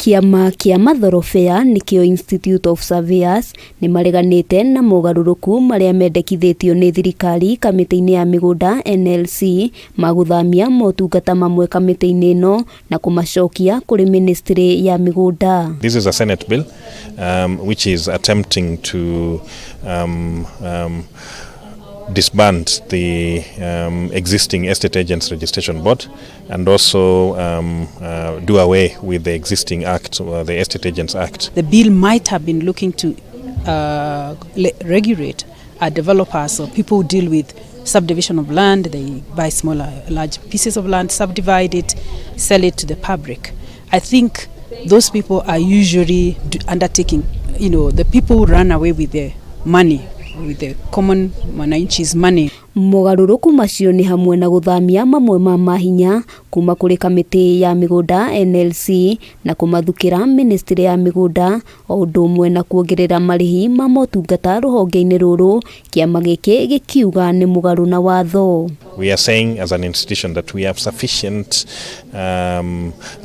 Kiama kia Mathorovea nikio Institute of Surveyors ni mareganite na mogaruruku maria mendekithitio ni thirikari kamiti-ini ya migunda NLC maguthamia motungata mamwe kamiti-ini ino na kumacokia kuri ministry ya migunda. This is a Senate bill which is attempting to disband the existing Estate Agents Registration Board and also do away with the existing act, the Estate Agents Act. The bill might have been looking to regulate developers or people who deal with subdivision of land. They buy large pieces of land, subdivide it, sell it to the public. I think those people are usually undertaking, the people who run away with their money, with the common mwananchi's money. Mogaruruku MACIO ni hamwe na guthamia mamwe ma mahinya kuma kuri kamiti ya migunda NLC na kumathukira ministry ya migunda o undu umwe na kuongerera marihi ma motungata ruhonge-ini ruru kiama giki gikiuga ni mugaru na watho. We are saying as an institution that we have sufficient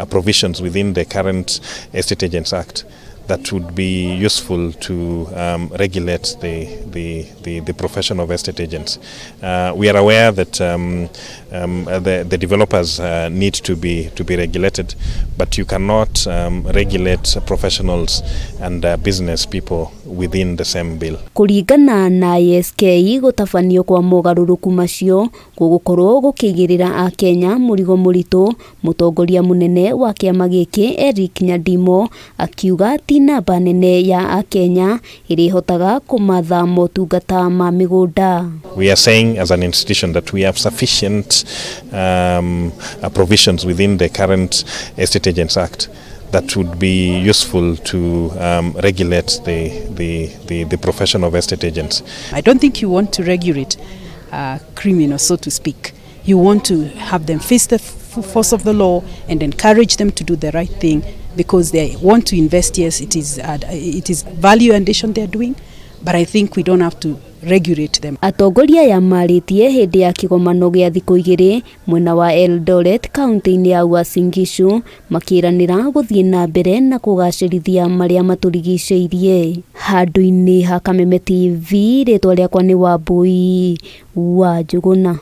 provisions within the current Estate Agents Act that would be useful to regulate the profession of estate agents. We are aware that the developers need to be regulated, but you cannot regulate professionals and business people within the same bill. Kuregana na ISK GUTABANIO kwa mogaruruku MACIO gukorwo gukigirira a Kenya murigo muritu, mutongoria munene wa kiama giki Eric Nyandimo akiuga namba nene ya Akenya irihotaga kumatha motungata ma migunda. We are saying as an institution that we have sufficient provisions within the current Estate Agents Act that would be useful to regulate the profession of estate agents. I don't think you want to regulate criminals, so to speak. You want to have them face the force of the law and encourage them to do the right thing, because they want to invest. Yes, it is value addition they are doing, but I think we don't have to regulate them. Atongoria ya maritie hindi ya kigomano gia thiku igiri mwena wa Eldoret kaunti-ini ya Uasin Gishu makiranira guthie na mbere na kugacirithia maria maturigiceirie. Handu-ini ha Kameme TV ritwa riakwa ni Wambui wa Njuguna.